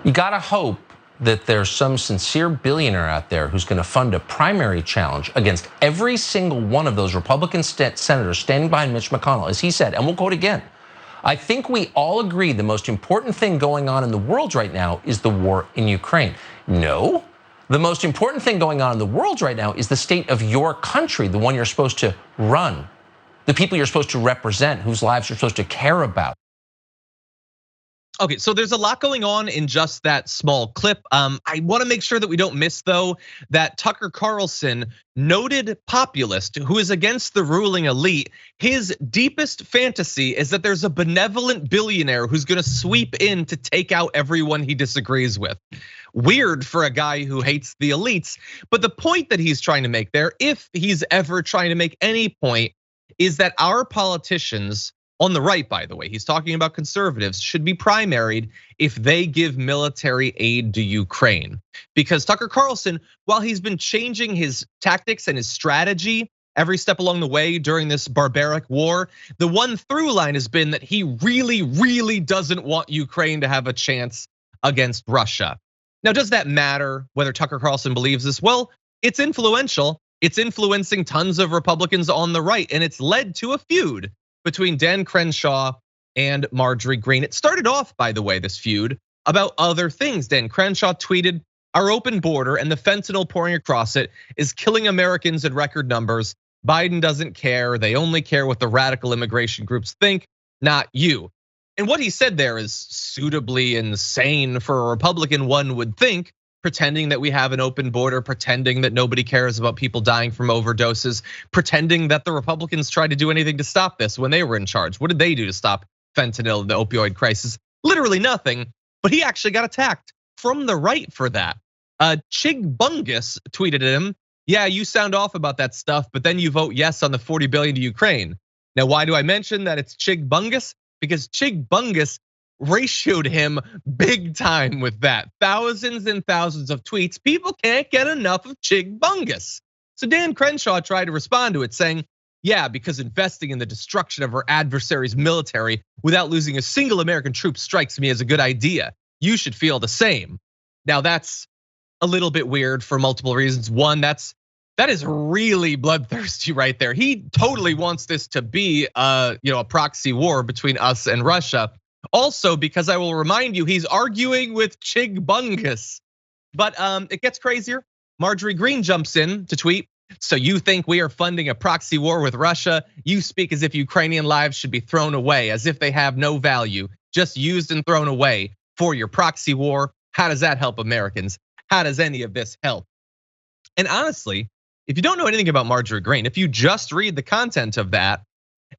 You gotta hope that there's some sincere billionaire out there who's gonna fund a primary challenge against every single one of those Republican senators standing behind Mitch McConnell. As he said, and we'll quote again, I think we all agree the most important thing going on in the world right now is the war in Ukraine. No, the most important thing going on in the world right now is the state of your country, the one you're supposed to run, the people you're supposed to represent, whose lives you're supposed to care about. Okay, so there's a lot going on in just that small clip. I want to make sure that we don't miss, though, that Tucker Carlson, noted populist who is against the ruling elite, his deepest fantasy is that there's a benevolent billionaire who's going to sweep in to take out everyone he disagrees with. Weird for a guy who hates the elites, but the point that he's trying to make there, if he's ever trying to make any point, is that our politicians, on the right, by the way, he's talking about conservatives, should be primaried if they give military aid to Ukraine. Because Tucker Carlson, while he's been changing his tactics and his strategy every step along the way during this barbaric war, the one through line has been that he really, really doesn't want Ukraine to have a chance against Russia. Now, does that matter whether Tucker Carlson believes this? Well, it's influential. It's influencing tons of Republicans on the right, and it's led to a feud between Dan Crenshaw and Marjorie Greene. It started off, by the way, this feud about other things. Dan Crenshaw tweeted, "Our open border and the fentanyl pouring across it is killing Americans in record numbers. Biden doesn't care. They only care what the radical immigration groups think, not you." And what he said there is suitably insane for a Republican, one would think, pretending that we have an open border, pretending that nobody cares about people dying from overdoses, pretending that the Republicans tried to do anything to stop this when they were in charge. What did they do to stop fentanyl and the opioid crisis? Literally nothing, but he actually got attacked from the right for that. Chig Bungus tweeted at him, "Yeah, you sound off about that stuff, but then you vote yes on the 40 billion to Ukraine." Now, why do I mention that it's Chig Bungus? Because Chig Bungus ratioed him big time with that. Thousands and thousands of tweets. People can't get enough of Chig Bungus. So Dan Crenshaw tried to respond to it saying, "Yeah, because investing in the destruction of our adversary's military without losing a single American troop strikes me as a good idea. You should feel the same." Now that's a little bit weird for multiple reasons. One, that is really bloodthirsty right there. He totally wants this to be a proxy war between us and Russia. Also, because I will remind you, he's arguing with Chig Bungus. But it gets crazier. Marjorie Greene jumps in to tweet, "So you think we are funding a proxy war with Russia? You speak as if Ukrainian lives should be thrown away, as if they have no value, just used and thrown away for your proxy war. How does that help Americans? How does any of this help?" And honestly, if you don't know anything about Marjorie Greene, if you just read the content of that,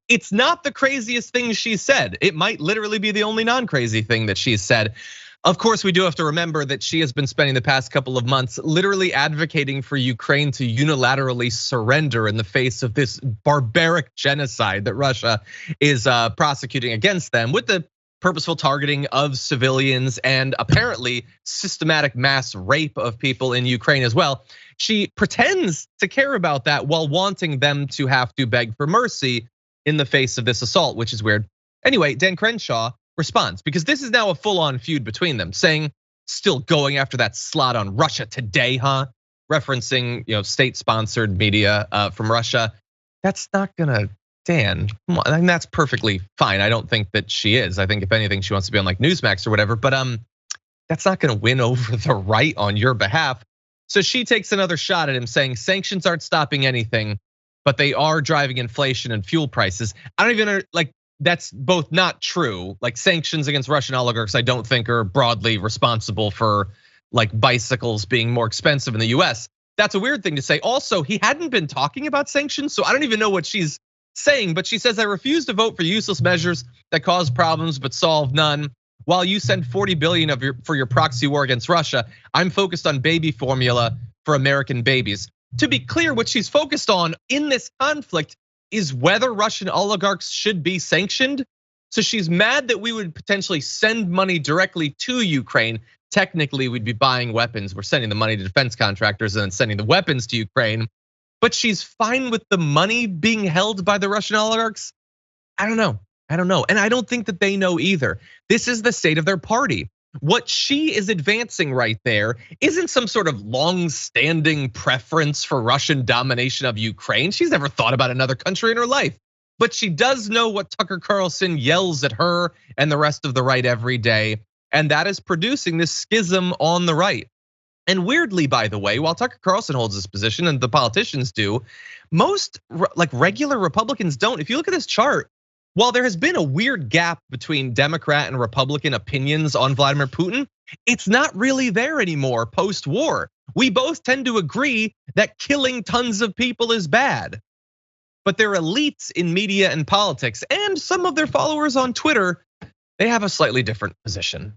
it's not the craziest thing she said. It might literally be the only non-crazy thing that she's said. Of course, we do have to remember that she has been spending the past couple of months literally advocating for Ukraine to unilaterally surrender in the face of this barbaric genocide that Russia is prosecuting against them, with the purposeful targeting of civilians and apparently systematic mass rape of people in Ukraine as well. She pretends to care about that while wanting them to have to beg for mercy in the face of this assault, which is weird. Anyway, Dan Crenshaw responds, because this is now a full-on feud between them, saying, "Still going after that slot on Russia today, huh?" Referencing state-sponsored media from Russia. That's not gonna, Dan, come on, and that's perfectly fine. I don't think that she is. I think if anything, she wants to be on like Newsmax or whatever, but that's not gonna win over the right on your behalf. So she takes another shot at him saying, "Sanctions aren't stopping anything, but they are driving inflation and fuel prices." I don't even that's both not true. Like sanctions against Russian oligarchs, I don't think are broadly responsible for like bicycles being more expensive in the US. That's a weird thing to say. Also, he hadn't been talking about sanctions, so I don't even know what she's saying, but she says, "I refuse to vote for useless measures that cause problems but solve none. While you send 40 billion for your proxy war against Russia, I'm focused on baby formula for American babies." To be clear, what she's focused on in this conflict is whether Russian oligarchs should be sanctioned. So she's mad that we would potentially send money directly to Ukraine. Technically, we'd be buying weapons. We're sending the money to defense contractors and then sending the weapons to Ukraine. But she's fine with the money being held by the Russian oligarchs. I don't know. And I don't think that they know either. This is the state of their party. What she is advancing right there isn't some sort of long-standing preference for Russian domination of Ukraine. She's never thought about another country in her life. But she does know what Tucker Carlson yells at her and the rest of the right every day. And that is producing this schism on the right. And weirdly, by the way, while Tucker Carlson holds this position and the politicians do, most regular Republicans don't. If you look at this chart, while there has been a weird gap between Democrat and Republican opinions on Vladimir Putin, it's not really there anymore post-war. We both tend to agree that killing tons of people is bad. But their elites in media and politics and some of their followers on Twitter, they have a slightly different position.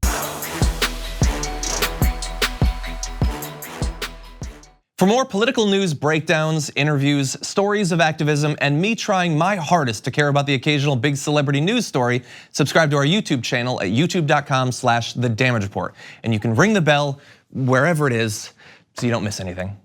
For more political news breakdowns, interviews, stories of activism, and me trying my hardest to care about the occasional big celebrity news story, subscribe to our YouTube channel at youtube.com/thedamagereport. And you can ring the bell wherever it is so you don't miss anything.